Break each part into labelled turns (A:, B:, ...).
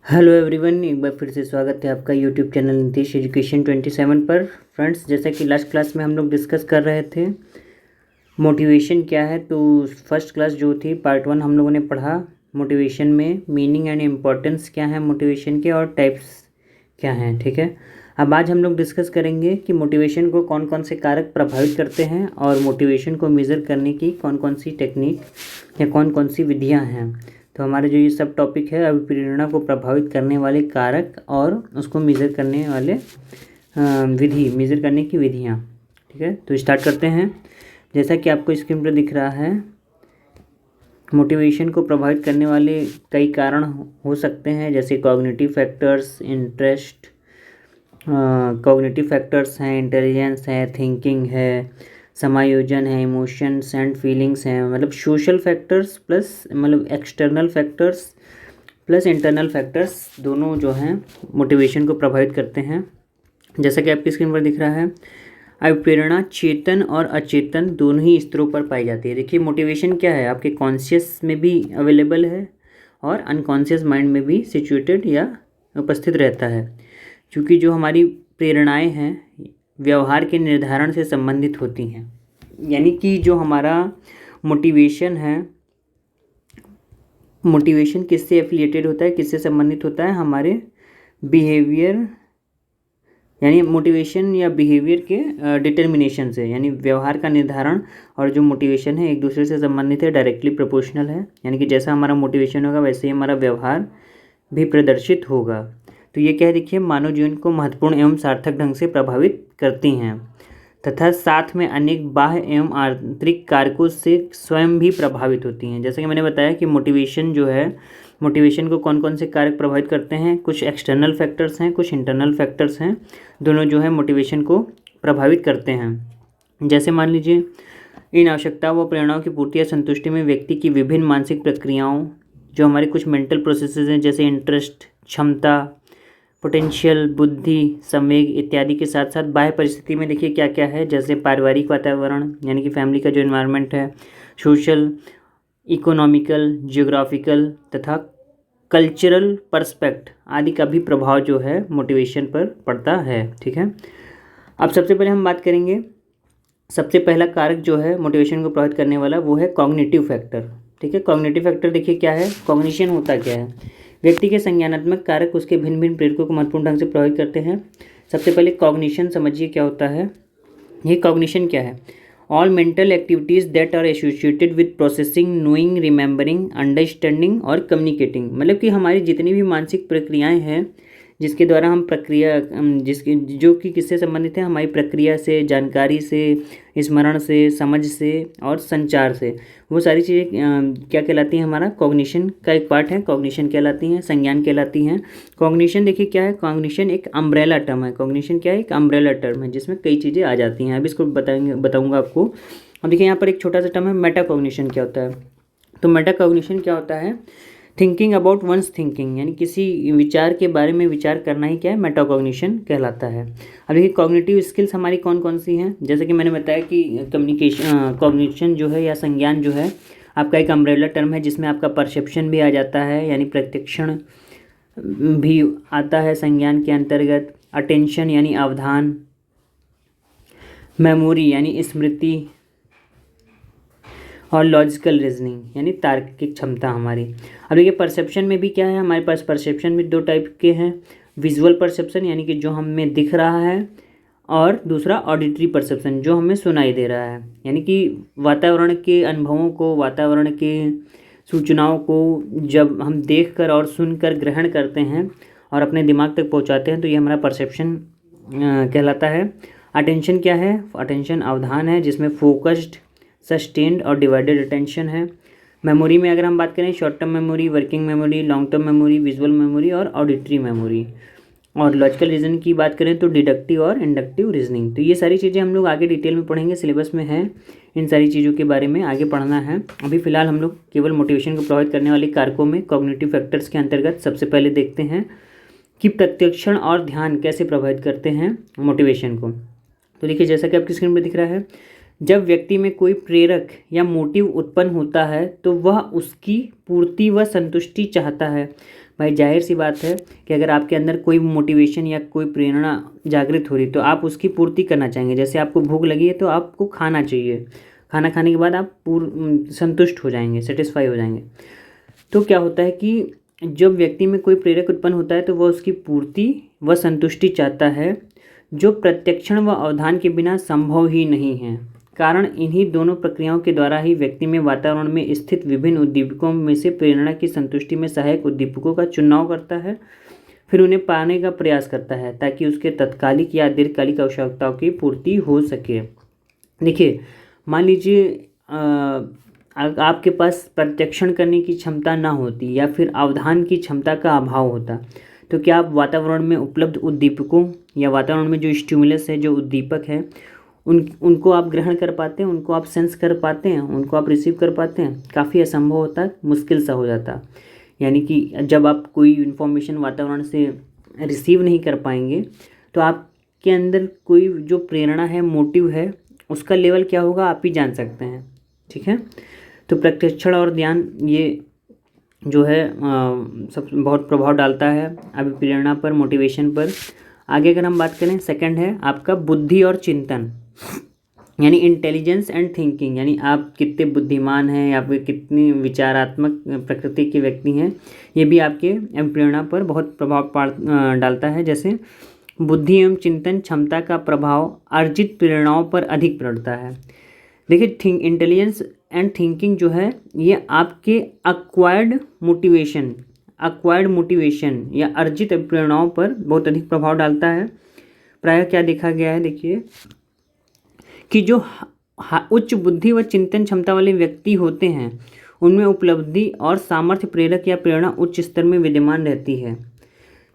A: Hello everyone, एक बार फिर से स्वागत है आपका यूट्यूब चैनल नीतीश एजुकेशन 27 पर। फ्रेंड्स, जैसा कि लास्ट क्लास में हम लोग डिस्कस कर रहे थे मोटिवेशन क्या है, तो फर्स्ट क्लास जो थी पार्ट 1 हम लोगों ने पढ़ा। मोटिवेशन में मीनिंग एंड इम्पोर्टेंस क्या है मोटिवेशन के, और टाइप्स क्या हैं। ठीक है, अब आज हम लोग डिस्कस करेंगे कि मोटिवेशन को कौन कौन से कारक प्रभावित करते हैं और मोटिवेशन को मेज़र करने की कौन कौन सी टेक्निक या कौन कौन सी विधियाँ हैं। तो हमारे जो ये सब टॉपिक है अभिप्रेरणा को प्रभावित करने वाले कारक और उसको मेज़र करने वाले मेज़र करने की विधियाँ। ठीक है, तो स्टार्ट करते हैं। जैसा कि आपको स्क्रीन पर दिख रहा है, मोटिवेशन को प्रभावित करने वाले कई कारण हो सकते हैं, जैसे cognitive factors, interest, cognitive factors हैं, इंटेलिजेंस है, थिंकिंग है, समायोजन है, इमोशंस एंड फीलिंग्स हैं। मतलब सोशल फैक्टर्स प्लस मतलब external factors plus internal factors दोनों जो हैं मोटिवेशन को प्रभावित करते हैं। जैसा कि आपकी स्क्रीन पर दिख रहा है, अभिप्रेरणा चेतन और अचेतन दोनों ही स्तरों पर पाई जाती है। देखिए, मोटिवेशन क्या है, आपके कॉन्शियस में भी अवेलेबल है और अनकॉन्शियस माइंड में भी सिचुएटेड या उपस्थित रहता है। क्योंकि जो हमारी प्रेरणाएं हैं व्यवहार के निर्धारण से संबंधित होती हैं। यानी कि जो हमारा मोटिवेशन है, मोटिवेशन किससे एफिलिएटेड होता है, किससे संबंधित होता है, हमारे बिहेवियर यानी मोटिवेशन या बिहेवियर के डिटर्मिनेशन से। यानी व्यवहार का निर्धारण और जो मोटिवेशन है एक दूसरे से संबंधित है, डायरेक्टली प्रोपोर्शनल है। यानी कि जैसा हमारा मोटिवेशन होगा वैसे ही हमारा व्यवहार भी प्रदर्शित होगा। तो ये क्या है, देखिए, मानव जीवन को महत्वपूर्ण एवं सार्थक ढंग से प्रभावित करती हैं तथा साथ में अनेक बाह्य एवं आंतरिक कारकों से स्वयं भी प्रभावित होती हैं। जैसे कि मैंने बताया कि मोटिवेशन जो है, मोटिवेशन को कौन कौन से कारक प्रभावित करते हैं, कुछ एक्सटर्नल फैक्टर्स हैं, कुछ इंटरनल फैक्टर्स हैं। दोनों जो है मोटिवेशन को प्रभावित करते हैं। जैसे मान लीजिए, इन आवश्यकताओं व प्रेरणाओं की पूर्ति या संतुष्टि में व्यक्ति की विभिन्न मानसिक प्रक्रियाओं, जो हमारे कुछ मेंटल प्रोसेसेस हैं जैसे इंटरेस्ट, क्षमता, पोटेंशियल, बुद्धि, संवेग इत्यादि के साथ साथ बाह्य परिस्थिति में देखिए क्या क्या है, जैसे पारिवारिक वातावरण यानी कि फैमिली का जो एनवायरनमेंट है, सोशल, इकोनॉमिकल, जियोग्राफिकल तथा कल्चरल पर्सपेक्ट आदि का भी प्रभाव जो है मोटिवेशन पर पड़ता है। ठीक है, अब सबसे पहले हम बात करेंगे, सबसे पहला कारक जो है मोटिवेशन को प्रभावित करने वाला वो है कॉग्निटिव फैक्टर। ठीक है, कॉग्निटिव फैक्टर देखिए क्या है, कॉग्निशन होता क्या है, व्यक्ति के संज्ञानात्मक कारक उसके भिन्न भिन्न प्रेरकों को महत्वपूर्ण ढंग से प्रभावित करते हैं। सबसे पहले कॉग्निशन समझिए क्या होता है। ये कॉग्निशन क्या है, all mental activities that are associated with processing, knowing, remembering, understanding और कम्युनिकेटिंग। मतलब कि हमारी जितनी भी मानसिक प्रक्रियाएं हैं जिसके द्वारा हम प्रक्रिया जिसके जो कि किससे संबंधित है, हमारी प्रक्रिया से, जानकारी से, स्मरण से, समझ से और संचार से, वो सारी चीज़ें क्या कहलाती हैं, हमारा कॉग्निशन का एक पार्ट है, कॉग्निशन कहलाती हैं, संज्ञान कहलाती हैं। कॉग्निशन देखिए क्या है, कॉग्निशन एक अम्ब्रेला टर्म है। कॉग्निशन क्या है, एक अम्ब्रेला टर्म है जिसमें कई चीज़ें आ जाती हैं। अभी इसको बताऊँगा आपको। अब देखिए यहाँ पर एक छोटा सा टर्म है मेटा कॉग्निशन क्या होता है। तो मेटा कॉग्निशन क्या होता है, थिंकिंग अबाउट वंस थिंकिंग, यानी किसी विचार के बारे में विचार करना ही क्या है, मेटाकॉग्निशन कहलाता है। अब देखिए कॉग्निटिव स्किल्स हमारी कौन कौन सी हैं, जैसे कि मैंने बताया कि कॉग्निशन जो है या संज्ञान जो है आपका एक अम्ब्रेला टर्म है जिसमें आपका परसेप्शन भी आ जाता है, यानी प्रत्यक्षण भी आता है संज्ञान के अंतर्गत, अटेंशन यानी अवधान, मेमोरी यानी स्मृति और लॉजिकल रीजनिंग यानी तार्किक क्षमता हमारी। अब देखिए परसेप्शन में भी क्या है, हमारे पास परसेप्शन भी दो टाइप के हैं, विजुअल परसेप्शन यानी कि जो हमें दिख रहा है, और दूसरा ऑडिटरी परसेप्शन जो हमें सुनाई दे रहा है। यानी कि वातावरण के अनुभवों को, वातावरण के सूचनाओं को जब हम देख कर और सुनकर ग्रहण करते हैं और अपने दिमाग तक पहुंचाते हैं तो ये हमारा परसेप्शन कहलाता है। अटेंशन क्या है, अटेंशन अवधान है जिसमें फोकस्ड, सस्टेन्ड और डिवाइडेड अटेंशन है। मेमोरी में अगर हम बात करें, short term memory, working memory, long term memory, visual memory और ऑडिटरी मेमोरी। और लॉजिकल रीजनिंग की बात करें तो डिडक्टिव और इंडक्टिव रीजनिंग। तो ये सारी चीज़ें हम लोग आगे डिटेल में पढ़ेंगे, सिलेबस में है, इन सारी चीज़ों के बारे में आगे पढ़ना है। अभी फ़िलहाल हम लोग केवल मोटिवेशन को प्रभावित करने वाले कारकों में कॉग्निटिव फैक्टर्स के अंतर्गत सबसे पहले देखते हैं कि प्रत्यक्षण और ध्यान कैसे प्रभावित करते हैं मोटिवेशन को। तो देखिए जैसा कि आपकी स्क्रीन पर दिख रहा है, जब व्यक्ति में कोई प्रेरक या मोटिव उत्पन्न होता है तो वह उसकी पूर्ति व संतुष्टि चाहता है। भाई जाहिर सी बात है कि अगर आपके अंदर कोई मोटिवेशन या कोई प्रेरणा जागृत हो रही तो आप उसकी पूर्ति करना चाहेंगे। जैसे आपको भूख लगी है तो आपको खाना चाहिए, खाना खाने के बाद आप संतुष्ट हो जाएंगे, सेटिस्फाई हो जाएंगे। तो क्या होता है कि जब व्यक्ति में कोई प्रेरक उत्पन्न होता है तो वह उसकी पूर्ति व संतुष्टि चाहता है, जो प्रत्यक्षण व अवधान के बिना संभव ही नहीं है। कारण इन्हीं दोनों प्रक्रियाओं के द्वारा ही व्यक्ति में वातावरण में स्थित विभिन्न उद्दीपकों में से प्रेरणा की संतुष्टि में सहायक उद्दीपकों का चुनाव करता है, फिर उन्हें पाने का प्रयास करता है ताकि उसके तत्कालिक या दीर्घकालिक आवश्यकताओं की पूर्ति हो सके। देखिए, मान लीजिए आपके पास प्रत्यक्षण करने की क्षमता ना होती या फिर अवधान की क्षमता का अभाव होता, तो क्या आप वातावरण में उपलब्ध उद्दीपकों या वातावरण में जो स्टिमुलस है, जो उद्दीपक है, उनको आप ग्रहण कर पाते हैं, उनको आप सेंस कर पाते हैं, उनको आप रिसीव कर पाते हैं? काफ़ी असंभव होता है, मुश्किल सा हो जाता। यानी कि जब आप कोई इन्फॉर्मेशन वातावरण से रिसीव नहीं कर पाएंगे तो आपके अंदर कोई जो प्रेरणा है, मोटिव है, उसका लेवल क्या होगा आप ही जान सकते हैं। ठीक है, तो प्रत्यक्षण और ध्यान ये जो है सब बहुत प्रभाव डालता है अभिप्रेरणा पर, मोटिवेशन पर। आगे अगर हम बात करें, सेकंड है आपका बुद्धि और चिंतन, यानी इंटेलिजेंस एंड थिंकिंग, यानी आप कितने बुद्धिमान हैं या फिर कितनी विचारात्मक प्रकृति के व्यक्ति हैं, ये भी आपके प्रेरणा पर बहुत प्रभाव डालता है। जैसे बुद्धि एवं चिंतन क्षमता का प्रभाव अर्जित प्रेरणाओं पर अधिक पड़ता है। देखिए, इंटेलिजेंस एंड थिंकिंग जो है ये आपके अक्वायर्ड मोटिवेशन या अर्जित प्रेरणाओं पर बहुत अधिक प्रभाव डालता है। प्रायः क्या देखा गया है, देखिए कि जो उच्च बुद्धि व चिंतन क्षमता वाले व्यक्ति होते हैं उनमें उपलब्धि और सामर्थ्य प्रेरक या प्रेरणा उच्च स्तर में विद्यमान रहती है।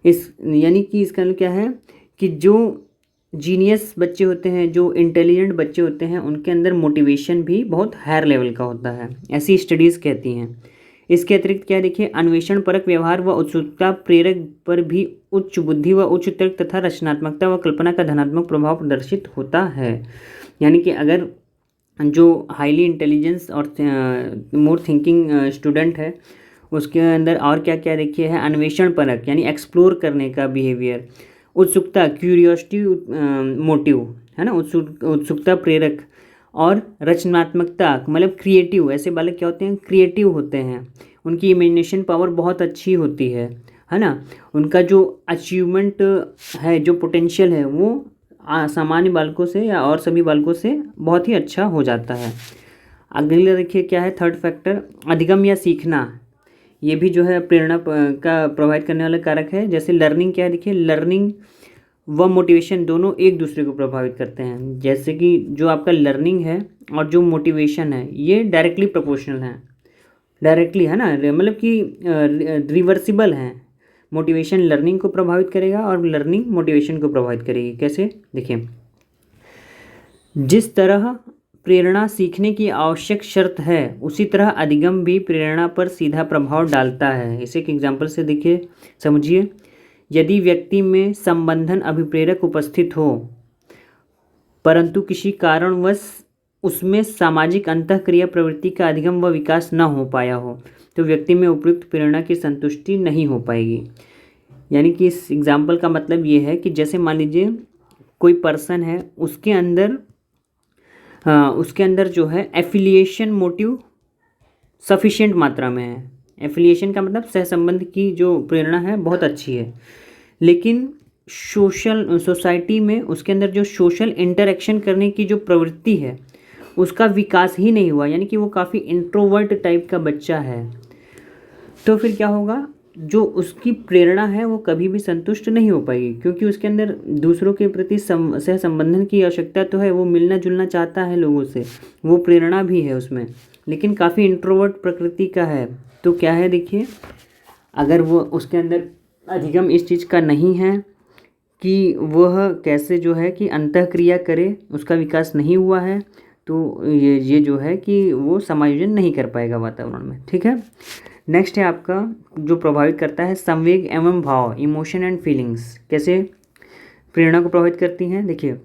A: यानी कि इसका क्या है कि जो जीनियस बच्चे होते हैं, जो इंटेलिजेंट बच्चे होते हैं, उनके अंदर मोटिवेशन भी बहुत हायर लेवल का होता है, ऐसी स्टडीज़ कहती हैं। इसके अतिरिक्त क्या देखिए, अन्वेषण परक व्यवहार व उत्सुकता प्रेरक पर भी उच्च बुद्धि व उच्च तर्क तथा रचनात्मकता व कल्पना का धनात्मक प्रभाव प्रदर्शित होता है। यानी कि अगर जो हाईली इंटेलिजेंस और मोर थिंकिंग स्टूडेंट है उसके अंदर और क्या क्या देखिए है, अन्वेषण परक यानी एक्सप्लोर करने का बिहेवियर, उत्सुकता क्यूरियोसिटी मोटिव है ना, उत्सुकता प्रेरक, और रचनात्मकता मतलब क्रिएटिव, ऐसे बालक क्या होते हैं, क्रिएटिव होते हैं, उनकी इमेजिनेशन पावर बहुत अच्छी होती है ना, उनका जो अचीवमेंट है, जो पोटेंशियल है वो सामान्य बालकों से या और सभी बालकों से बहुत ही अच्छा हो जाता है। अगले देखिए क्या है, थर्ड फैक्टर अधिगम या सीखना, ये भी जो है प्रेरणा का प्रभावित करने वाला कारक है। जैसे लर्निंग क्या है, देखिए लर्निंग व मोटिवेशन दोनों एक दूसरे को प्रभावित करते हैं। जैसे कि जो आपका लर्निंग है और जो मोटिवेशन है ये डायरेक्टली प्रोपोर्शनल हैं, डायरेक्टली है ना, मतलब कि रिवर्सिबल हैं। मोटिवेशन लर्निंग को प्रभावित करेगा और लर्निंग मोटिवेशन को प्रभावित करेगी। कैसे, देखिए जिस तरह प्रेरणा सीखने की आवश्यक शर्त है उसी तरह अधिगम भी प्रेरणा पर सीधा प्रभाव डालता है। इसे एक एग्जाम्पल से देखिए, समझिए। यदि व्यक्ति में संबंधन अभिप्रेरक उपस्थित हो परंतु किसी कारणवश उसमें सामाजिक अंतःक्रिया प्रवृत्ति का अधिगम व विकास न हो पाया हो तो व्यक्ति में उपयुक्त प्रेरणा की संतुष्टि नहीं हो पाएगी। यानी कि इस एग्जाम्पल का मतलब ये है कि जैसे मान लीजिए कोई पर्सन है, उसके अंदर जो है एफिलिएशन मोटिव सफिशिएंट मात्रा में है। एफिलिएशन का मतलब सहसंबंध की जो प्रेरणा है बहुत अच्छी है, लेकिन सोसाइटी में उसके अंदर जो सोशल इंटरेक्शन करने की जो प्रवृत्ति है उसका विकास ही नहीं हुआ, यानी कि वो काफ़ी इंट्रोवर्ट टाइप का बच्चा है। तो फिर क्या होगा, जो उसकी प्रेरणा है वो कभी भी संतुष्ट नहीं हो पाएगी, क्योंकि उसके अंदर दूसरों के प्रति सहसंबंधन की आवश्यकता तो है, वो मिलना जुलना चाहता है लोगों से, वो प्रेरणा भी है उसमें, लेकिन काफ़ी इंट्रोवर्ट प्रकृति का है। तो क्या है, देखिए अगर वो उसके अंदर अधिगम इस चीज़ का नहीं है कि वह कैसे जो है कि अंतःक्रिया करे, उसका विकास नहीं हुआ है, तो ये जो है कि वो समायोजन नहीं कर पाएगा वातावरण में। ठीक है, नेक्स्ट है आपका जो प्रभावित करता है संवेग एवं भाव, इमोशन एंड फीलिंग्स। कैसे प्रेरणा को प्रभावित करती हैं, देखिए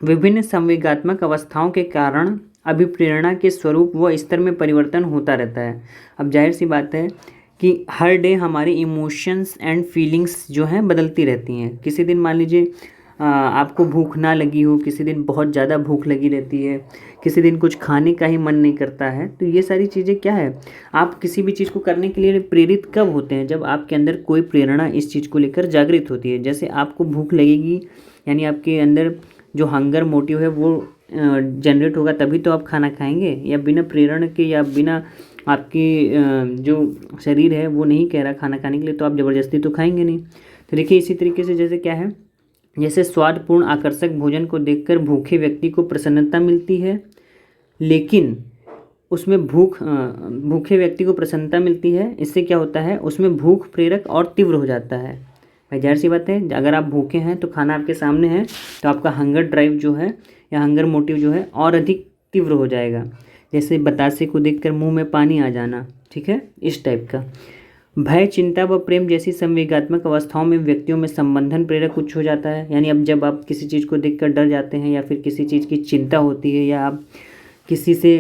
A: विभिन्न संवेगात्मक अवस्थाओं के कारण अभिप्रेरणा के स्वरूप व स्तर में परिवर्तन होता रहता है। अब जाहिर सी बात है कि हर डे हमारे इमोशंस एंड फीलिंग्स जो हैं बदलती रहती हैं। किसी दिन मान लीजिए आपको भूख ना लगी हो, किसी दिन बहुत ज़्यादा भूख लगी रहती है, किसी दिन कुछ खाने का ही मन नहीं करता है। तो ये सारी चीज़ें क्या है, आप किसी भी चीज़ को करने के लिए प्रेरित कब होते हैं, जब आपके अंदर कोई प्रेरणा इस चीज़ को लेकर जागृत होती है। जैसे आपको भूख लगेगी, यानी आपके अंदर जो हंगर मोटिव है वो जनरेट होगा, तभी तो आप खाना खाएंगे। या बिना प्रेरणा के या बिना आपकी जो शरीर है वो नहीं कह रहा खाना खाने के लिए, तो आप ज़बरदस्ती तो खाएंगे नहीं। तो देखिए इसी तरीके से जैसे क्या है, जैसे स्वादपूर्ण आकर्षक भोजन को देखकर भूखे व्यक्ति को प्रसन्नता मिलती है, लेकिन उसमें भूखे व्यक्ति को प्रसन्नता मिलती है, इससे क्या होता है, उसमें भूख प्रेरक और तीव्र हो जाता है। भाई जाहिर सी बात है, अगर आप भूखे हैं तो खाना आपके सामने है, तो आपका हंगर ड्राइव जो है या हंगर मोटिव जो है और अधिक तीव्र हो जाएगा। जैसे बतासे को देखकर मुंह में पानी आ जाना, ठीक है, इस टाइप का। भय, चिंता व प्रेम जैसी संवेगात्मक अवस्थाओं में व्यक्तियों में संबंधन प्रेरक उच्च हो जाता है। यानी अब जब आप किसी चीज़ को देखकर डर जाते हैं या फिर किसी चीज़ की चिंता होती है या आप किसी से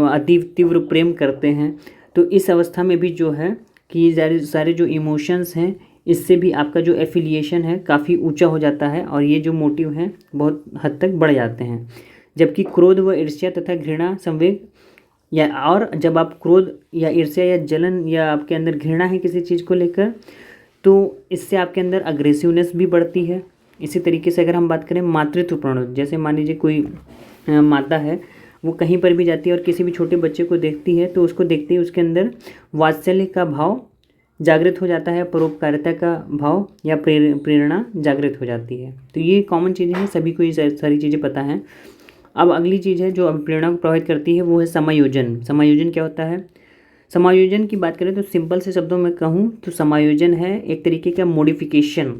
A: अति तीव्र प्रेम करते हैं, तो इस अवस्था में भी जो है कि ये सारे जो इमोशंस हैं, इससे भी आपका जो एफिलिएशन है काफ़ी ऊंचा हो जाता है और ये जो मोटिव हैं बहुत हद तक बढ़ जाते हैं। जबकि क्रोध व ईर्ष्या तथा घृणा संवेग, या और जब आप क्रोध या ईर्ष्या या जलन या आपके अंदर घृणा है किसी चीज़ को लेकर, तो इससे आपके अंदर अग्रेसिवनेस भी बढ़ती है। इसी तरीके से अगर हम बात करें मातृत्व प्रणोद, जैसे मान लीजिए कोई माता है, वो कहीं पर भी जाती है और किसी भी छोटे बच्चे को देखती है, तो उसको देखते ही उसके अंदर वात्सल्य का भाव जागृत हो जाता है, परोपकारिता का भाव या प्रेरणा जागृत हो जाती है। तो ये कॉमन चीज़ें हैं, सभी को ये सारी चीज़ें पता हैं। अब अगली चीज़ है जो प्रेरणा को प्रभावित करती है, वो है समायोजन। समायोजन क्या होता है? समायोजन की बात करें तो सिंपल से शब्दों में कहूँ तो समायोजन है एक तरीके का मॉडिफिकेशन,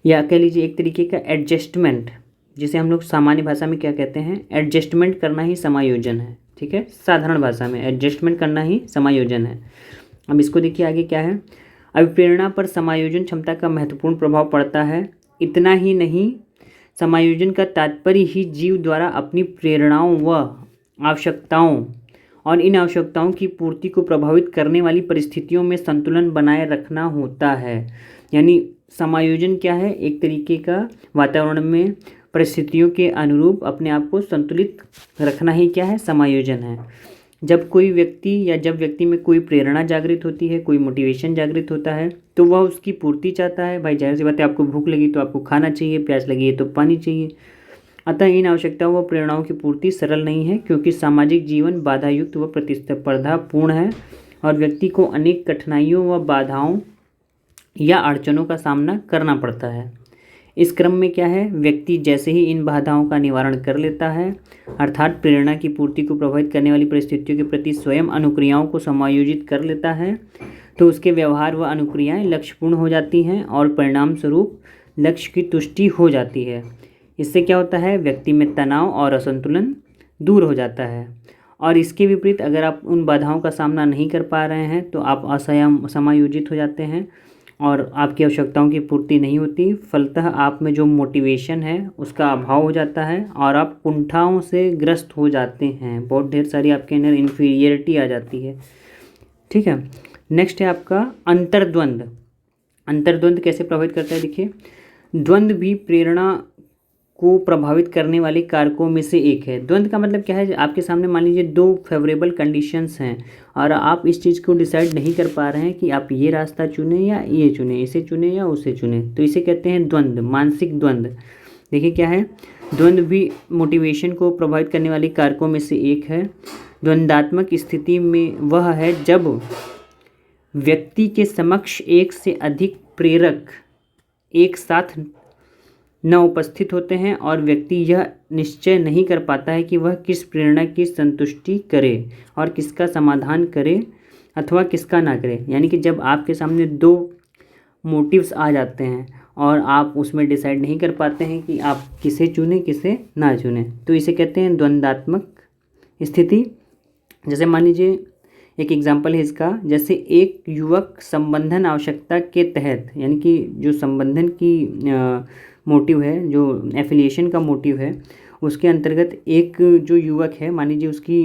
A: या कह लीजिए एक तरीके का एडजस्टमेंट, जिसे हम लोग सामान्य भाषा में क्या कहते हैं, एडजस्टमेंट करना ही समायोजन है। ठीक है, साधारण भाषा में एडजस्टमेंट करना ही समायोजन है। अब इसको देखिए आगे क्या है, अभिप्रेरणा पर समायोजन क्षमता का महत्वपूर्ण प्रभाव पड़ता है। इतना ही नहीं, समायोजन का तात्पर्य ही जीव द्वारा अपनी प्रेरणाओं व आवश्यकताओं और इन आवश्यकताओं की पूर्ति को प्रभावित करने वाली परिस्थितियों में संतुलन बनाए रखना होता है। यानी समायोजन क्या है, एक तरीके का वातावरण में परिस्थितियों के अनुरूप अपने आप को संतुलित रखना ही क्या है, समायोजन है। जब व्यक्ति में कोई प्रेरणा जागृत होती है, कोई मोटिवेशन जागृत होता है, तो वह उसकी पूर्ति चाहता है। भाई जाहिर सी बात है, आपको भूख लगी तो आपको खाना चाहिए, प्यास लगी है तो पानी चाहिए। अतः इन आवश्यकताओं व प्रेरणाओं की पूर्ति सरल नहीं है, क्योंकि सामाजिक जीवन बाधायुक्त व प्रतिस्पर्धापूर्ण है और व्यक्ति को अनेक कठिनाइयों व बाधाओं या अड़चनों का सामना करना पड़ता है। इस क्रम में क्या है, व्यक्ति जैसे ही इन बाधाओं का निवारण कर लेता है, अर्थात प्रेरणा की पूर्ति को प्रभावित करने वाली परिस्थितियों के प्रति स्वयं अनुक्रियाओं को समायोजित कर लेता है, तो उसके व्यवहार व अनुक्रियाएं लक्ष्यपूर्ण हो जाती हैं और परिणाम स्वरूप लक्ष्य की तुष्टि हो जाती है। इससे क्या होता है, व्यक्ति में तनाव और असंतुलन दूर हो जाता है। और इसके विपरीत अगर आप उन बाधाओं का सामना नहीं कर पा रहे हैं तो आप असमायोजित हो जाते हैं और आपकी आवश्यकताओं की पूर्ति नहीं होती। फलतः आप में जो मोटिवेशन है उसका अभाव हो जाता है और आप कुंठाओं से ग्रस्त हो जाते हैं। बहुत ढेर सारी आपके अंदर इन्फीरियरिटी आ जाती है। ठीक है, नेक्स्ट है आपका अंतर्द्वंद। अंतर्द्वंद कैसे प्रभावित करता है, देखिए, द्वंद्व भी प्रेरणा को प्रभावित करने वाले कारकों में से एक है। द्वंद्व का मतलब क्या है, आपके सामने मान लीजिए दो फेवरेबल कंडीशंस हैं और आप इस चीज़ को डिसाइड नहीं कर पा रहे हैं कि आप ये रास्ता चुने या ये चुने, इसे चुने या उसे चुने, तो इसे कहते हैं द्वंद्व, मानसिक द्वंद्व। देखिए क्या है, द्वंद्व भी मोटिवेशन को प्रभावित करने वाले कारकों में से एक है। द्वंद्वात्मक स्थिति में वह है जब व्यक्ति के समक्ष एक से अधिक प्रेरक एक साथ न उपस्थित होते हैं और व्यक्ति यह निश्चय नहीं कर पाता है कि वह किस प्रेरणा की संतुष्टि करे और किसका समाधान करे अथवा किसका ना करे। यानी कि जब आपके सामने दो मोटिव्स आ जाते हैं और आप उसमें डिसाइड नहीं कर पाते हैं कि आप किसे चुने किसे ना चुने, तो इसे कहते हैं द्वंद्वात्मक स्थिति। जैसे मान लीजिए एक एग्जाम्पल है इसका, जैसे एक युवक संबंधन आवश्यकता के तहत, यानी कि जो संबंधन की मोटिव है, जो एफिलिएशन का मोटिव है, उसके अंतर्गत एक जो युवक है, मान लीजिए उसकी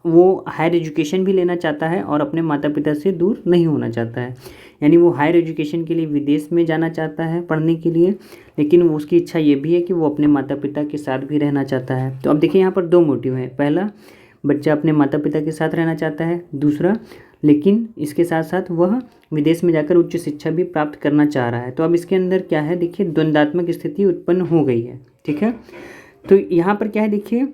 A: वो हायर एजुकेशन भी लेना चाहता है और अपने माता पिता से दूर नहीं होना चाहता है, यानी वो हायर एजुकेशन के लिए विदेश में जाना चाहता है पढ़ने के लिए, लेकिन वो उसकी इच्छा ये भी है कि वो अपने माता पिता के साथ भी रहना चाहता है। तो अब देखिए यहाँ पर दो मोटिव हैं, पहला बच्चा अपने माता पिता के साथ रहना चाहता है, दूसरा लेकिन इसके साथ साथ वह विदेश में जाकर उच्च शिक्षा भी प्राप्त करना चाह रहा है। तो अब इसके अंदर क्या है, देखिए द्वंद्वात्मक स्थिति उत्पन्न हो गई है, ठीक है। तो यहाँ पर क्या है, देखिए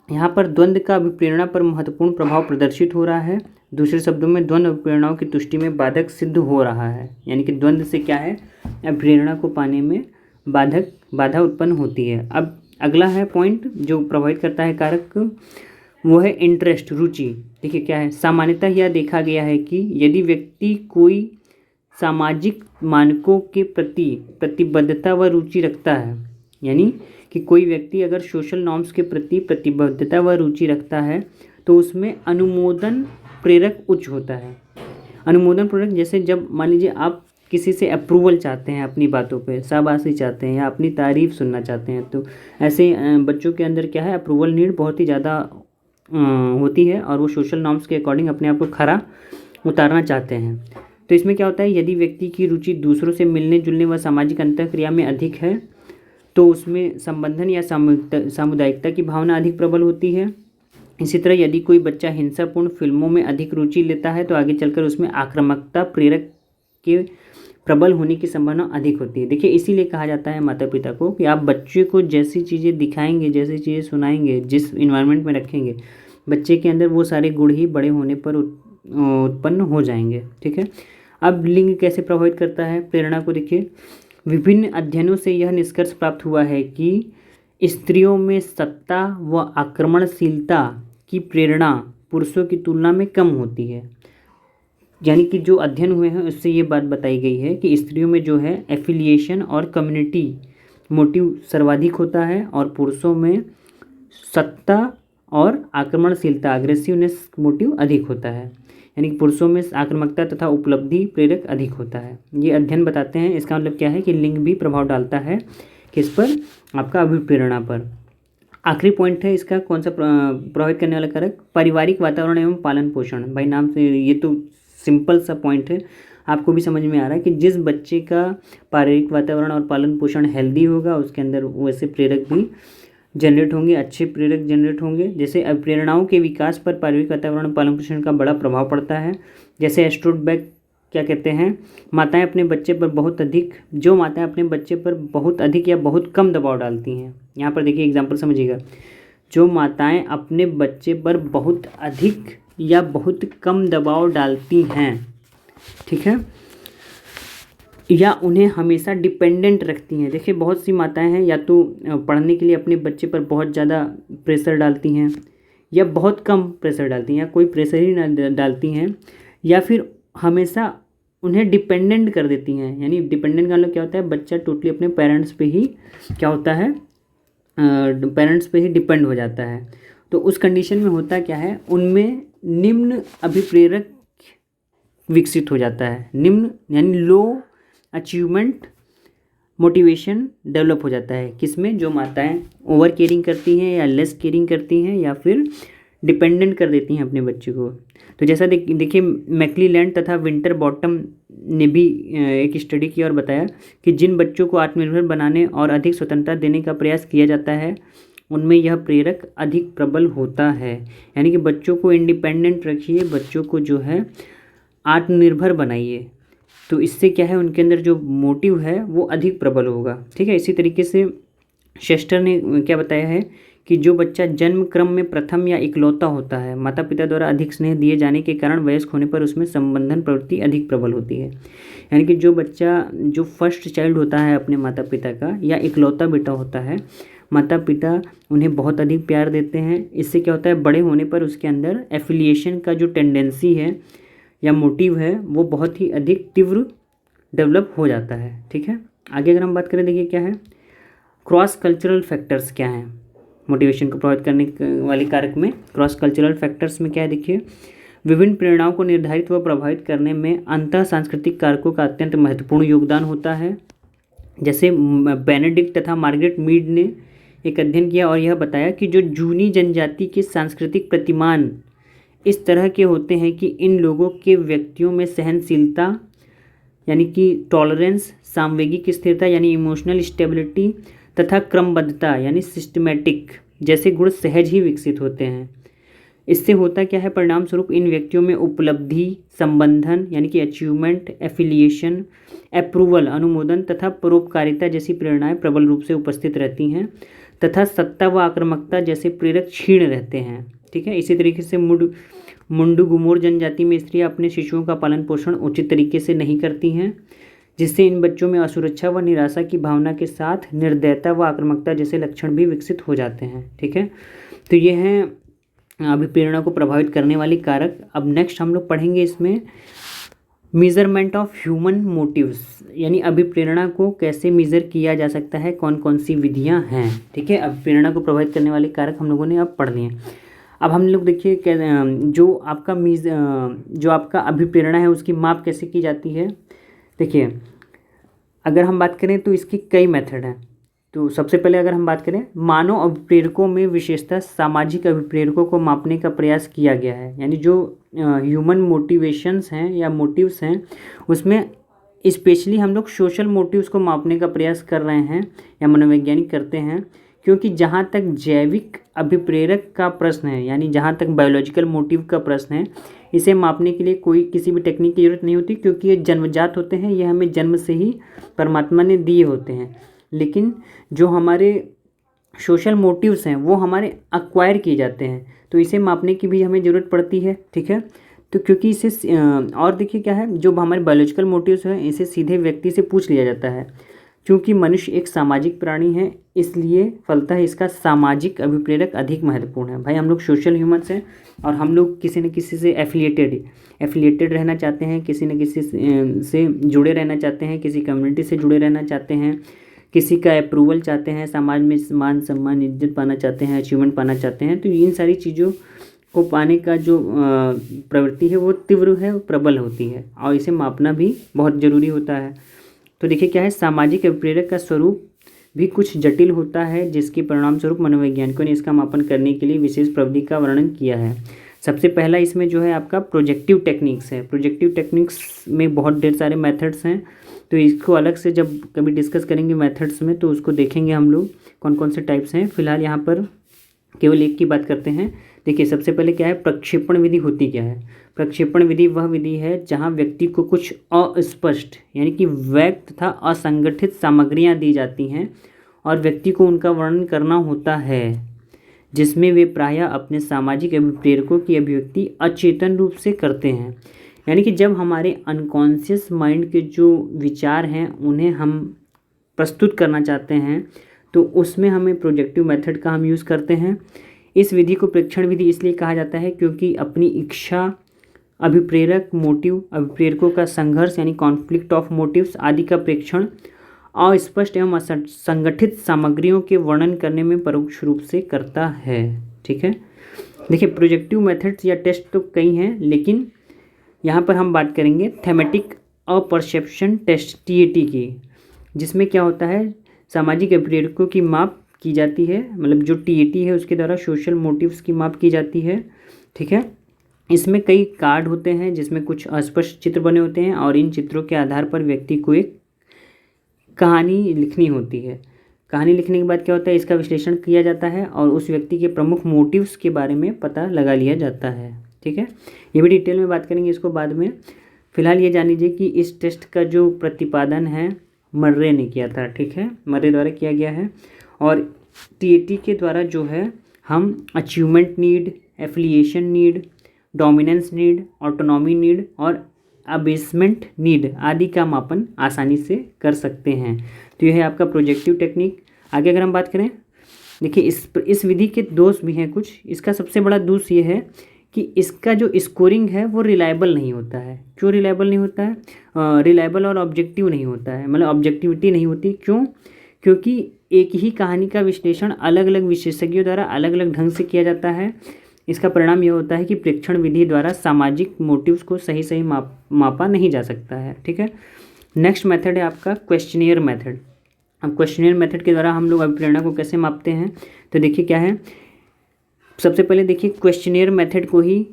A: यहाँ पर द्वंद्व का अभिप्रेरणा पर महत्वपूर्ण प्रभाव प्रदर्शित हो रहा है। दूसरे शब्दों में द्वंद्व अभिप्रेरणाओं की तुष्टि में बाधक सिद्ध हो रहा है, यानी कि द्वंद्व से क्या है, अभिप्रेरणा को पाने में बाधा उत्पन्न होती है। अब अगला है पॉइंट जो प्रभावित करता है कारक, वो है इंटरेस्ट, रुचि। देखिए क्या है, सामान्यतः यह देखा गया है कि यदि व्यक्ति कोई सामाजिक मानकों के प्रति प्रतिबद्धता व रुचि रखता है, यानी कि कोई व्यक्ति अगर सोशल नॉर्म्स के प्रति प्रतिबद्धता व रुचि रखता है तो उसमें अनुमोदन प्रेरक उच्च होता है। अनुमोदन प्रेरक, जैसे जब मान लीजिए आप किसी से अप्रूवल चाहते हैं, अपनी बातों पे शाबाशी चाहते हैं या अपनी तारीफ़ सुनना चाहते हैं, तो ऐसे बच्चों के अंदर क्या है, अप्रूवल नीड बहुत ही ज़्यादा होती है और वो सोशल नॉर्म्स के अकॉर्डिंग अपने आप को खरा उतारना चाहते हैं। तो इसमें क्या होता है, यदि व्यक्ति की रुचि दूसरों से मिलने जुलने व सामाजिक अंतःक्रिया में अधिक है तो उसमें संबंधन या सामुदायिकता की भावना अधिक प्रबल होती है। इसी तरह यदि कोई बच्चा हिंसापूर्ण फिल्मों में अधिक रुचि लेता है तो आगे चलकर उसमें आक्रामकता प्रेरक के प्रबल होने की संभावना अधिक होती है। देखिए इसीलिए कहा जाता है माता पिता को कि आप बच्चे को जैसी चीज़ें दिखाएंगे, जैसी चीज़ें सुनाएंगे, जिस इन्वायरमेंट में रखेंगे, बच्चे के अंदर वो सारे गुण ही बड़े होने पर उत्पन्न हो जाएंगे, ठीक है। अब लिंग कैसे प्रभावित करता है प्रेरणा को, देखिए विभिन्न अध्ययनों से यह निष्कर्ष प्राप्त हुआ है कि स्त्रियों में सत्ता व आक्रमणशीलता की प्रेरणा पुरुषों की तुलना में कम होती है। यानी कि जो अध्ययन हुए हैं उससे ये बात बताई गई है कि स्त्रियों में जो है एफिलिएशन और कम्युनिटी मोटिव सर्वाधिक होता है और पुरुषों में सत्ता और आक्रमणशीलता अग्रेसिवनेस मोटिव अधिक होता है, यानी कि पुरुषों में आक्रामकता तथा उपलब्धि प्रेरक अधिक होता है। ये अध्ययन बताते हैं। इसका मतलब क्या है कि लिंग भी प्रभाव डालता है किस पर, आपका अभिप्रेरणा पर। आखिरी पॉइंट है इसका कौन सा प्रभावित करने वाला कारक, पारिवारिक वातावरण एवं पालन पोषण। भाई नाम से ये तो सिंपल सा पॉइंट है, आपको भी समझ में आ रहा है कि जिस बच्चे का पारिवारिक वातावरण और पालन पोषण हेल्दी होगा उसके अंदर वैसे प्रेरक भी जनरेट होंगे, अच्छे प्रेरक जनरेट होंगे। जैसे प्रेरणाओं के विकास पर पारिवारिक वातावरण पालन पोषण का बड़ा प्रभाव पड़ता है। जैसे एस्ट्रोडबैक क्या कहते हैं, माताएं अपने बच्चे पर बहुत अधिक या बहुत कम दबाव डालती हैं। यहाँ पर देखिए एग्जाम्पल समझिएगा, जो माताएं अपने बच्चे पर बहुत अधिक या बहुत कम दबाव डालती हैं, ठीक है, या उन्हें हमेशा डिपेंडेंट रखती हैं। देखिए बहुत सी माताएं हैं या तो पढ़ने के लिए अपने बच्चे पर बहुत ज़्यादा प्रेशर डालती हैं या बहुत कम प्रेशर डालती हैं या कोई प्रेशर ही ना डालती हैं, या फिर हमेशा उन्हें डिपेंडेंट कर देती हैं। यानी डिपेंडेंट का मतलब क्या होता है, बच्चा टोटली अपने पेरेंट्स पे ही क्या होता है, पेरेंट्स पे ही डिपेंड हो जाता है। तो उस कंडीशन में होता क्या है, उनमें निम्न अभिप्रेरक विकसित हो जाता है। निम्न यानी लो अचीवमेंट मोटिवेशन डेवलप हो जाता है। किसमें, जो माताएं ओवर केयरिंग करती हैं या लेस केयरिंग करती हैं या फिर डिपेंडेंट कर देती हैं अपने बच्चे को। तो जैसा देखिए मैक्लीलैंड तथा विंटर बॉटम ने भी एक स्टडी किया और बताया कि जिन बच्चों को आत्मनिर्भर बनाने और अधिक स्वतंत्रता देने का प्रयास किया जाता है उनमें यह प्रेरक अधिक प्रबल होता है। यानी कि बच्चों को इंडिपेंडेंट रखिए, बच्चों को जो है आत्मनिर्भर बनाइए, तो इससे क्या है, उनके अंदर जो मोटिव है वो अधिक प्रबल होगा, ठीक है। इसी तरीके से शेस्टर ने क्या बताया है कि जो बच्चा जन्म क्रम में प्रथम या इकलौता होता है, माता पिता द्वारा अधिक स्नेह दिए जाने के कारण वयस्क होने पर उसमें संबंधन प्रवृत्ति अधिक प्रबल होती है। यानी कि जो बच्चा जो फर्स्ट चाइल्ड होता है अपने माता पिता का या इकलौता बेटा होता है, माता पिता उन्हें बहुत अधिक प्यार देते हैं। इससे क्या होता है, बड़े होने पर उसके अंदर एफिलिएशन का जो टेंडेंसी है या मोटिव है वो बहुत ही अधिक तीव्र डेवलप हो जाता है, ठीक है। आगे अगर हम बात करें, देखिए क्या है, क्रॉस कल्चरल फैक्टर्स क्या हैं मोटिवेशन को प्रभावित करने वाले कारक में। क्रॉस कल्चरल फैक्टर्स में क्या है, देखिए विभिन्न प्रेरणाओं को निर्धारित व प्रभावित करने में अंतः सांस्कृतिक कारकों का अत्यंत महत्वपूर्ण योगदान होता है। जैसे बेनेडिक्ट तथा मार्गरेट मीड ने एक अध्ययन किया और यह बताया कि जो जूनी जनजाति के सांस्कृतिक प्रतिमान इस तरह के होते हैं कि इन लोगों के व्यक्तियों में सहनशीलता यानी कि टॉलरेंस, सामवेगिक स्थिरता यानी इमोशनल स्टेबिलिटी तथा क्रमबद्धता यानी सिस्टमेटिक जैसे गुण सहज ही विकसित होते हैं। इससे होता क्या है, परिणाम स्वरूप इन व्यक्तियों में उपलब्धि, संबंधन यानी कि अचीवमेंट, एफिलिएशन, अप्रूवल अनुमोदन तथा परोपकारिता जैसी प्रेरणाएं प्रबल रूप से उपस्थित रहती हैं तथा सत्ता व आक्रामकता जैसे प्रेरक क्षीण रहते हैं। ठीक है। इसी तरीके से मुंडू गुमोर जनजाति में स्त्रियां अपने शिशुओं का पालन पोषण उचित तरीके से नहीं करती हैं, जिससे इन बच्चों में असुरक्षा व निराशा की भावना के साथ निर्दयता व आक्रामकता जैसे लक्षण भी विकसित हो जाते हैं। ठीक है। तो ये हैं अभिप्रेरणा को प्रभावित करने वाले कारक। अब नेक्स्ट हम लोग पढ़ेंगे इसमें मेजरमेंट ऑफ ह्यूमन मोटिव्स, यानी अभिप्रेरणा को कैसे मेज़र किया जा सकता है, कौन कौन सी विधियां हैं। ठीक है। अभिप्रेरणा को प्रभावित करने वाले कारक हम लोगों ने अब पढ़ लिए। अब हम लोग देखिए जो आपका अभिप्रेरणा है उसकी माप कैसे की जाती है। देखिए, अगर हम बात करें तो इसकी कई मेथड हैं। तो सबसे पहले अगर हम बात करें, मानव अभिप्रेरकों में विशेषतः सामाजिक अभिप्रेरकों को मापने का प्रयास किया गया है। यानी जो ह्यूमन मोटिवेशंस हैं या मोटिव्स हैं उसमें स्पेशली हम लोग सोशल मोटिव्स को मापने का प्रयास कर रहे हैं या मनोवैज्ञानिक करते हैं, क्योंकि जहाँ तक जैविक अभिप्रेरक का प्रश्न है, यानी जहाँ तक बायोलॉजिकल मोटिव का प्रश्न है, इसे मापने के लिए कोई किसी भी टेक्निक की ज़रूरत नहीं होती, क्योंकि ये जन्मजात होते हैं, ये हमें जन्म से ही परमात्मा ने दिए होते हैं। लेकिन जो हमारे सोशल मोटिव्स हैं वो हमारे अक्वायर किए जाते हैं, तो इसे मापने की भी हमें ज़रूरत पड़ती है। ठीक है। तो क्योंकि इसे और देखिए क्या है, जो हमारे बायोलॉजिकल मोटिव्स हैं इसे सीधे व्यक्ति से पूछ लिया जाता है। क्योंकि मनुष्य एक सामाजिक प्राणी है, इसलिए फलतः इसका सामाजिक अभिप्रेरक अधिक महत्वपूर्ण है। भाई हम लोग सोशल ह्यूमन्स हैं और हम लोग किसी न किसी से एफिलिएटेड रहना चाहते हैं, किसी न किसी से जुड़े रहना चाहते हैं, किसी कम्युनिटी से जुड़े रहना चाहते हैं, किसी का अप्रूवल चाहते हैं, समाज में मान सम्मान इज्जत पाना चाहते हैं, अचीवमेंट पाना चाहते हैं। तो इन सारी चीज़ों को पाने का जो प्रवृत्ति है वो तीव्र है, प्रबल होती है, और इसे मापना भी बहुत ज़रूरी होता है। तो देखिए क्या है, सामाजिक अभिप्रेरक का स्वरूप भी कुछ जटिल होता है, जिसके परिणाम स्वरूप मनोवैज्ञानिकों ने इसका मापन करने के लिए विशेष प्रविधि का वर्णन किया है। सबसे पहला इसमें जो है आपका प्रोजेक्टिव टेक्निक्स है। प्रोजेक्टिव टेक्निक्स में बहुत ढेर सारे मेथड्स हैं, तो इसको अलग से जब कभी डिस्कस करेंगे मेथड्स में तो उसको देखेंगे हम लोग कौन कौन से टाइप्स हैं। फिलहाल यहाँ पर केवल एक की बात करते हैं। देखिए सबसे पहले क्या है, प्रक्षेपण विधि होती क्या है। प्रक्षेपण विधि वह विधि है जहाँ व्यक्ति को कुछ अस्पष्ट यानी कि वैग तथा असंगठित सामग्रियाँ दी जाती हैं और व्यक्ति को उनका वर्णन करना होता है, जिसमें वे प्रायः अपने सामाजिक अभिप्रेरकों की अभिव्यक्ति अचेतन रूप से करते हैं। यानी कि जब हमारे अनकॉन्शियस माइंड के जो विचार हैं उन्हें हम प्रस्तुत करना चाहते हैं तो उसमें हमें प्रोजेक्टिव मेथड का हम यूज़ करते हैं। इस विधि को प्रेक्षण विधि इसलिए कहा जाता है क्योंकि अपनी इच्छा, अभिप्रेरक, मोटिव, अभिप्रेरकों का संघर्ष यानी कॉन्फ्लिक्ट ऑफ मोटिव्स आदि का प्रेक्षण अस्पष्ट एवं असंगठित सामग्रियों के वर्णन करने में परोक्ष रूप से करता है। ठीक है। देखिए प्रोजेक्टिव मेथड्स या टेस्ट तो कई हैं, लेकिन यहाँ पर हम बात करेंगे थेमेटिक अपरसेप्शन टेस्ट TAT की, जिसमें क्या होता है, सामाजिक अभिप्रेरकों की माप की जाती है, मतलब जो TAT है उसके द्वारा सोशल मोटिव्स की माप की जाती है। ठीक है। इसमें कई कार्ड होते हैं जिसमें कुछ अस्पष्ट चित्र बने होते हैं और इन चित्रों के आधार पर व्यक्ति को एक कहानी लिखनी होती है। कहानी लिखने के बाद क्या होता है, इसका विश्लेषण किया जाता है और उस व्यक्ति के प्रमुख मोटिव्स के बारे में पता लगा लिया जाता है। ठीक है। ये भी डिटेल में बात करेंगे इसको बाद में। फिलहाल ये जान लीजिए कि इस टेस्ट का जो प्रतिपादन है मर्रे ने किया था। ठीक है, मर्रे द्वारा किया गया है और TAT के द्वारा जो है हम achievement need, affiliation need, dominance need, autonomy need और अबेसमेंट नीड आदि का मापन आसानी से कर सकते हैं। तो यह है आपका प्रोजेक्टिव टेक्निक। आगे अगर हम बात करें, देखिए इस विधि के दोष भी हैं कुछ। इसका सबसे बड़ा दोष ये है कि इसका जो स्कोरिंग है वो रिलायबल नहीं होता है। क्यों रिलायबल नहीं होता है? रिलायबल और ऑब्जेक्टिव नहीं होता है, मतलब ऑब्जेक्टिविटी नहीं होती। क्यों? क्योंकि एक ही कहानी का विश्लेषण अलग अलग विशेषज्ञों द्वारा अलग अलग ढंग से किया जाता है। इसका परिणाम यह होता है कि प्रेक्षण विधि द्वारा सामाजिक मोटिव्स को सही सही मापा नहीं जा सकता है। ठीक है। नेक्स्ट मेथड है आपका क्वेश्चनियर मेथड। अब क्वेश्चनियर मेथड के द्वारा हम लोग अभिप्रेरणा को कैसे मापते हैं, तो देखिए क्या है, सबसे पहले देखिए क्वेश्चनियर मेथड को ही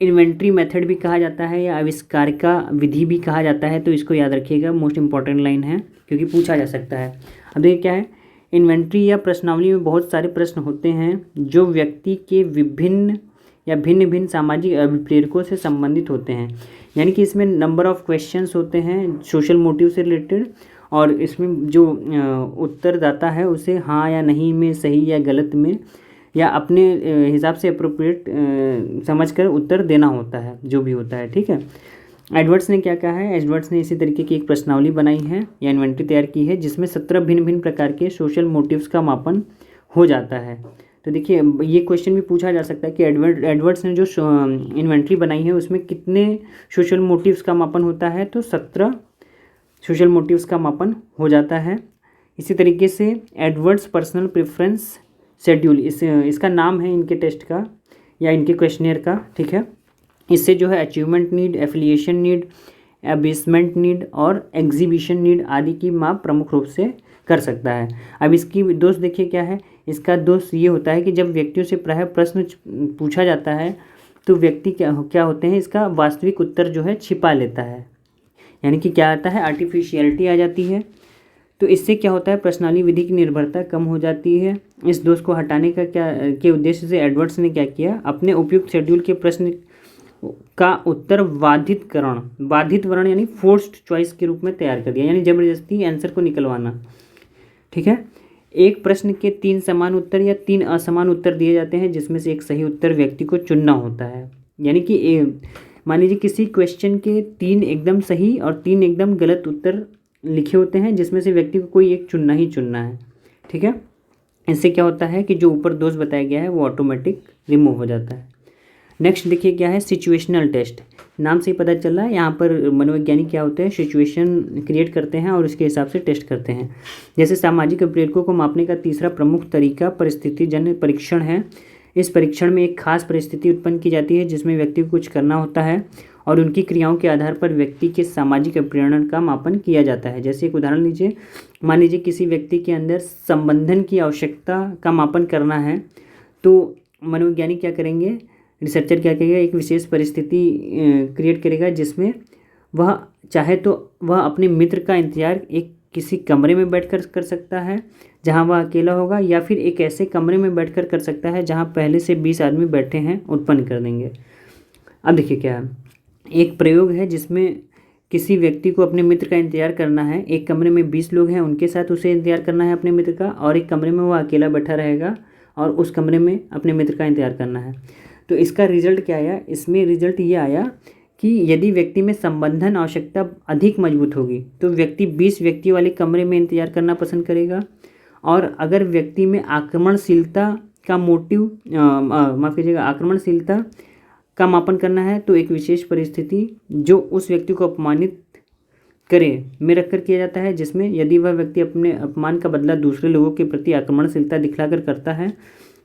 A: इन्वेंट्री मेथड भी कहा जाता है या आविष्कार का विधि भी कहा जाता है, तो इसको याद रखिएगा, मोस्ट इंपॉर्टेंट लाइन है क्योंकि पूछा जा सकता है। अब देखिए क्या है, इन्वेंट्री या प्रश्नावली में बहुत सारे प्रश्न होते हैं जो व्यक्ति के विभिन्न या भिन्न भिन्न सामाजिक अभिप्रेरकों से संबंधित होते हैं। यानी कि इसमें नंबर ऑफ क्वेश्चंस होते हैं सोशल मोटिव से रिलेटेड, और इसमें जो उत्तरदाता है उसे हाँ या नहीं में, सही या गलत में, या अपने हिसाब से अप्रोप्रिएट समझकर उत्तर देना होता है, जो भी होता है। ठीक है, एडवर्ड्स ने क्या कहा है, एडवर्ड्स ने इसी तरीके की एक प्रश्नावली बनाई है या इन्वेंट्री तैयार की है जिसमें 17 भिन्न भिन्न प्रकार के सोशल मोटिव्स का मापन हो जाता है। तो देखिए ये क्वेश्चन भी पूछा जा सकता है कि एडवर्ड्स ने जो इन्वेंट्री बनाई है उसमें कितने सोशल मोटिव्स का मापन होता है, तो 17 सोशल मोटिव्स का मापन हो जाता है। इसी तरीके से एडवर्ड्स पर्सनल प्रेफरेंस शेड्यूल, इसका नाम है इनके टेस्ट का या इनके क्वेश्चनियर का। ठीक है, इससे जो है achievement need, affiliation need, abasement need और एग्जीबिशन नीड आदि की माप प्रमुख रूप से कर सकता है। अब इसकी दोष देखिए क्या है, इसका दोष ये होता है कि जब व्यक्तियों से प्रायः प्रश्न पूछा जाता है तो व्यक्ति क्या होते हैं, इसका वास्तविक उत्तर जो है छिपा लेता है, यानी कि क्या आता है, आर्टिफिशियलिटी आ जाती है। तो इससे क्या होता है, प्रश्नावली विधि की निर्भरता कम हो जाती है। इस दोष को हटाने के उद्देश्य से एडवर्ड्स ने क्या किया, अपने उपयुक्त शेड्यूल के प्रश्न का उत्तर बाधित वर्ण यानी फोर्स्ड चॉइस के रूप में तैयार कर दिया, यानी जबरदस्ती आंसर को निकलवाना। ठीक है, एक प्रश्न के 3 समान उत्तर या 3 असमान उत्तर दिए जाते हैं जिसमें से एक सही उत्तर व्यक्ति को चुनना होता है। यानी कि मान लीजिए किसी क्वेश्चन के 3 एकदम सही और 3 एकदम गलत उत्तर लिखे होते हैं जिसमें से व्यक्ति को कोई एक चुनना ही चुनना है। ठीक है, इससे क्या होता है कि जो ऊपर दोष बताया गया है वो ऑटोमेटिक रिमूव हो जाता है। नेक्स्ट देखिए क्या है, सिचुएशनल टेस्ट। नाम से ही पता चल रहा है यहाँ पर मनोवैज्ञानिक क्या होते हैं, सिचुएशन क्रिएट करते हैं और उसके हिसाब से टेस्ट करते हैं। जैसे सामाजिक प्रेरकों को मापने का तीसरा प्रमुख तरीका परिस्थितिजन्य परीक्षण है। इस परीक्षण में एक खास परिस्थिति उत्पन्न की जाती है जिसमें व्यक्ति को कुछ करना होता है और उनकी क्रियाओं के आधार पर व्यक्ति के सामाजिक प्रेरणा का मापन किया जाता है। जैसे एक उदाहरण लीजिए, मान लीजिए किसी व्यक्ति के अंदर संबंधन की आवश्यकता का मापन करना है, तो मनोवैज्ञानिक क्या करेंगे, रिसर्चर क्या करेगा, एक विशेष परिस्थिति क्रिएट करेगा जिसमें वह चाहे तो वह अपने मित्र का इंतजार एक किसी कमरे में बैठकर कर सकता है जहां वह अकेला होगा, या फिर एक ऐसे कमरे में बैठकर कर सकता है जहां पहले से 20 आदमी बैठे हैं, उत्पन्न कर देंगे। अब देखिए क्या है, एक प्रयोग है जिसमें किसी व्यक्ति को अपने मित्र का इंतजार करना है। एक कमरे में 20 लोग हैं, उनके साथ उसे इंतजार करना है अपने मित्र का, और एक कमरे में वह अकेला बैठा रहेगा और उस कमरे में अपने मित्र का इंतजार करना है। तो इसका रिजल्ट क्या आया, इसमें रिजल्ट ये आया कि यदि व्यक्ति में संबंधन आवश्यकता अधिक मजबूत होगी तो व्यक्ति 20 व्यक्ति वाले कमरे में इंतजार करना पसंद करेगा, और अगर व्यक्ति में आक्रमणशीलता का मोटिव माफ़ कीजिएगा आक्रमणशीलता का मापन करना है तो एक विशेष परिस्थिति जो उस व्यक्ति को अपमानित करे में रखकर किया जाता है, जिसमें यदि वह व्यक्ति अपने अपमान का बदला दूसरे लोगों के प्रति आक्रमणशीलता दिखलाकर करता है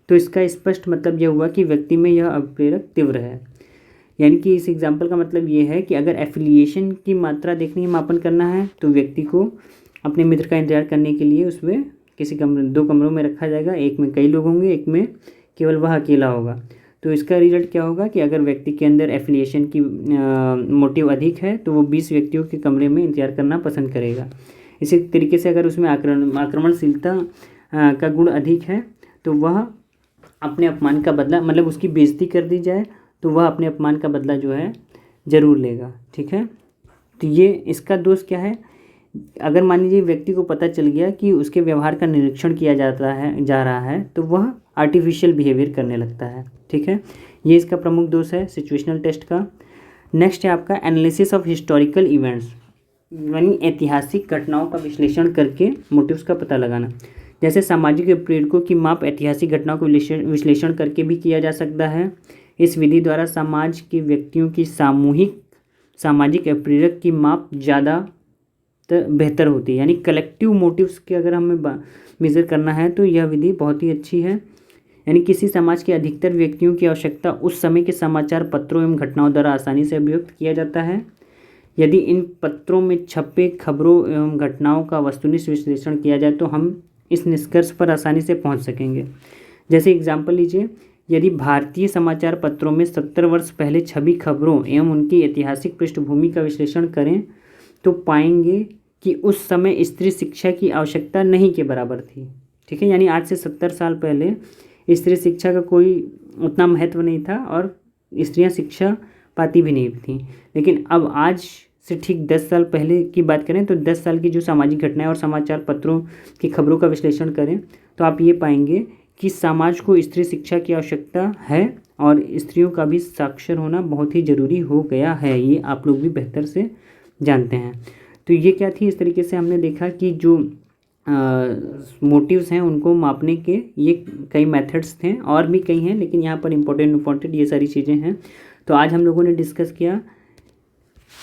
A: तो इसका स्पष्ट मतलब यह हुआ कि व्यक्ति में यह अभिप्रेरक तीव्र है। यानी कि इस एग्जाम्पल का मतलब ये है कि अगर एफिलिएशन की मात्रा देखनी है, मापन करना है, तो व्यक्ति को अपने मित्र का इंतजार करने के लिए उसमें किसी कमरे 2 कमरों में रखा जाएगा, एक में कई लोग होंगे, एक में केवल वह अकेला होगा। तो इसका रिजल्ट क्या होगा कि अगर व्यक्ति के अंदर एफिलिएशन की मोटिव अधिक है तो वो 20 व्यक्तियों के कमरे में इंतजार करना पसंद करेगा। इसी तरीके से अगर उसमें आक्रमणशीलता का गुण अधिक है तो वह अपने अपमान का बदला, मतलब उसकी बेइज्जती कर दी जाए तो वह अपने अपमान का बदला जो है ज़रूर लेगा। ठीक है, तो ये इसका दोष क्या है, अगर मान लीजिए व्यक्ति को पता चल गया कि उसके व्यवहार का निरीक्षण किया जा रहा है तो वह आर्टिफिशियल बिहेवियर करने लगता है। ठीक है, ये इसका प्रमुख दोष है सिचुएशनल टेस्ट का। नेक्स्ट है आपका एनालिसिस ऑफ हिस्टोरिकल इवेंट्स, यानी ऐतिहासिक घटनाओं का विश्लेषण करके मोटिव्स का पता लगाना। जैसे सामाजिक प्रेरकों की माप ऐतिहासिक घटनाओं को विश्लेषण करके भी किया जा सकता है। इस विधि द्वारा समाज के व्यक्तियों की सामाजिक प्रेरक की माप ज़्यादा बेहतर होती है, यानी कलेक्टिव मोटिव्स के अगर हमें मेज़र करना है तो यह विधि बहुत ही अच्छी है। यानी किसी समाज के अधिकतर व्यक्तियों की आवश्यकता उस समय के समाचार पत्रों एवं घटनाओं द्वारा आसानी से अभिव्यक्त किया जाता है। यदि इन पत्रों में छपे खबरों एवं घटनाओं का वस्तुनिष्ठ विश्लेषण किया जाए तो हम इस निष्कर्ष पर आसानी से पहुंच सकेंगे। जैसे एग्जाम्पल लीजिए यदि भारतीय समाचार पत्रों में 70 वर्ष पहले छपी खबरों एवं उनकी ऐतिहासिक पृष्ठभूमि का विश्लेषण करें तो पाएंगे कि उस समय स्त्री शिक्षा की आवश्यकता नहीं के बराबर थी। ठीक है, यानी आज से 70 साल पहले स्त्री शिक्षा का कोई उतना महत्व नहीं था और स्त्रियां शिक्षा पाती भी नहीं थी। लेकिन अब आज से ठीक 10 साल पहले की बात करें तो 10 साल की जो सामाजिक घटनाएं और समाचार पत्रों की खबरों का विश्लेषण करें तो आप ये पाएंगे कि समाज को स्त्री शिक्षा की आवश्यकता है और स्त्रियों का भी साक्षर होना बहुत ही ज़रूरी हो गया है। ये आप लोग भी बेहतर से जानते हैं। तो ये क्या थी, इस तरीके से हमने देखा कि जो मोटिव्स हैं उनको मापने के ये कई मेथड्स थे, और भी कई हैं लेकिन यहाँ पर इम्पोर्टेंट ये सारी चीज़ें हैं। तो आज हम लोगों ने डिस्कस किया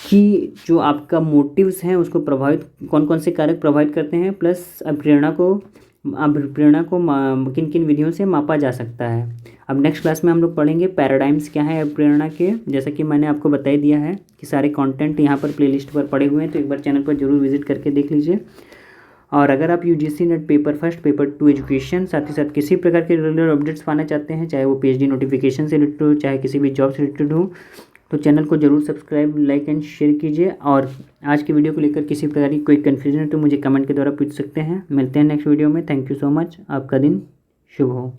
A: कि जो आपका मोटिव्स हैं उसको प्रभावित कौन कौन से कारक प्रभावित करते हैं, प्लस अभिप्रेरणा को किन किन विधियों से मापा जा सकता है। अब नेक्स्ट क्लास में हम लोग पढ़ेंगे पैराडाइम्स क्या है अभिप्रेरणा के। जैसा कि मैंने आपको बता ही दिया है कि सारे कंटेंट यहाँ पर प्लेलिस्ट पर पड़े हुए हैं, तो एक बार चैनल पर जरूर विजिट करके देख लीजिए। और अगर आप UGC net paper first, paper 2 education, साथ ही साथ किसी प्रकार के रेगुलर अपडेट्स पाना चाहते हैं, चाहे वो पीएचडी नोटिफिकेशन से रिलेटेड हो, चाहे किसी भी जॉब से रिलेटेड हो, तो चैनल को जरूर सब्सक्राइब, लाइक एंड शेयर कीजिए। और आज की वीडियो को लेकर किसी प्रकार की कोई कन्फ्यूजन है तो मुझे कमेंट के द्वारा पूछ सकते हैं। मिलते हैं नेक्स्ट वीडियो में। Thank you so much. आपका दिन शुभ हो।